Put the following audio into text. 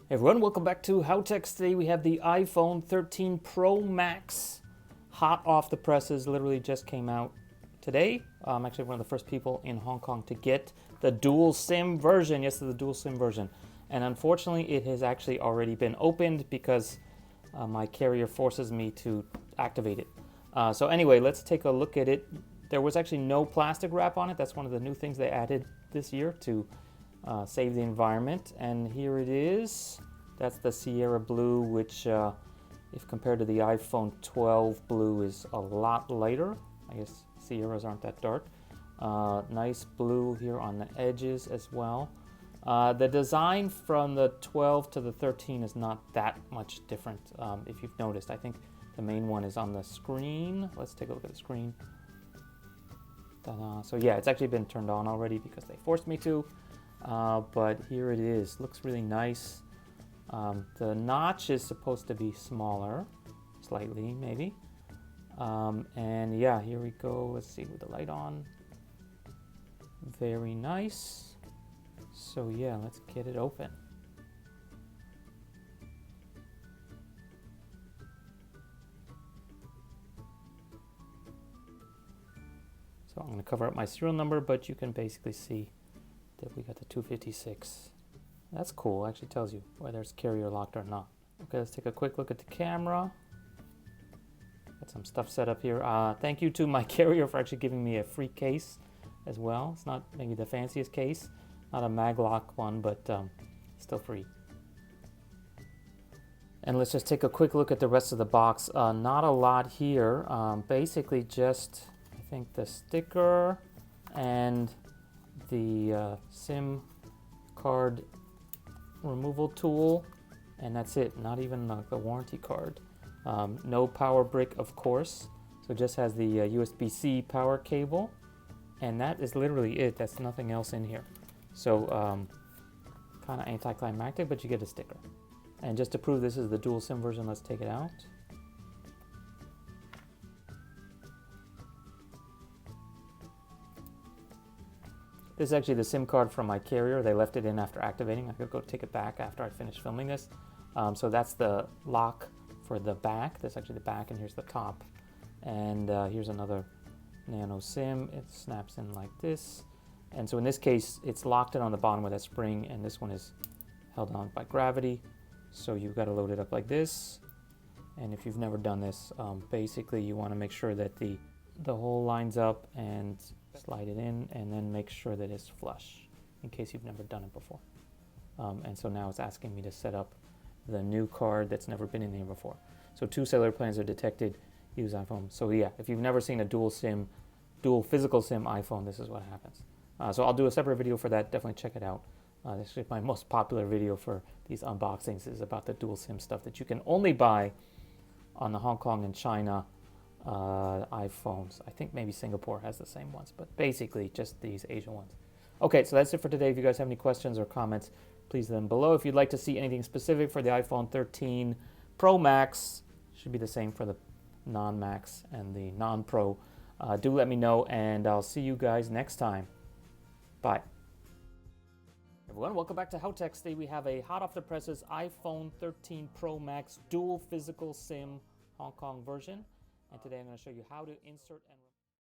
Hey everyone, welcome back to Howtechs. Today we have the iPhone 13 Pro Max, hot off the presses, literally just came out today. I'm actually one of the first people in Hong Kong to get the dual SIM version. Yes, the dual SIM version. And unfortunately, it has actually already been opened because my carrier forces me to activate it. So anyway, let's take a look at it. There was actually no plastic wrap on it. That's one of the new things they added this year to save the environment. And here it is. That's the Sierra Blue, which if compared to the iPhone 12 Blue is a lot lighter. I guess Sierras aren't that dark. Nice blue here on the edges as well. The design from the 12 to the 13 is not that much different, if you've noticed. I think the main one is on the screen. Let's take a look at the screen. Ta-da. So yeah, it's actually been turned on already because they forced me to. But here it is. Looks really nice. The notch is supposed to be smaller, slightly maybe. And yeah, here we go. Let's see, with the light on. Very nice. So yeah, let's get it open. So I'm going to cover up my serial number, but you can basically see that we got the 256. That's cool. It actually tells you whether it's carrier locked or not. Okay, let's take a quick look at the camera. Got some stuff set up here. Thank you to my carrier for actually giving me a free case as well. It's not maybe the fanciest case, not a maglock one, but still free. And let's just take a quick look at the rest of the box. Not a lot here. Basically just, I think, the sticker and the SIM card removal tool, and that's it. Not even the warranty card. No power brick, of course, so it just has the USB-C power cable, and that is literally it. That's nothing else in here. So kind of anticlimactic, but you get a sticker. And just to prove this is the dual SIM version, let's take it out. This is actually the SIM card from my carrier. They left it in after activating. I could go take it back after I finish filming this. So that's the lock for the back. That's actually the back, and here's the top. And here's another nano SIM. It snaps in like this. And so in this case, it's locked in on the bottom with a spring, and this one is held on by gravity. So you've got to load it up like this. And if you've never done this, basically you want to make sure that the hole lines up and slide it in, and then make sure that it's flush in case you've never done it before. And so now it's asking me to set up the new card that's never been in here before. So 2 cellular plans are detected. Use iPhone. So yeah, if you've never seen a dual physical SIM iPhone, this is what happens. So I'll do a separate video for that. Definitely check it out. This is my most popular video for these unboxings, is about the dual SIM stuff that you can only buy on the Hong Kong and China iPhones. I think maybe Singapore has the same ones, but basically just these Asian ones. Okay, so that's it for today. If you guys have any questions or comments, please leave them below. If you'd like to see anything specific for the iPhone 13 Pro Max, should be the same for the non-Max and the non-Pro, do let me know, and I'll see you guys next time. Bye. Everyone, welcome back to Howtechs. Today we have a hot off the presses iPhone 13 Pro Max dual physical SIM Hong Kong version. And today I'm going to show you how to insert and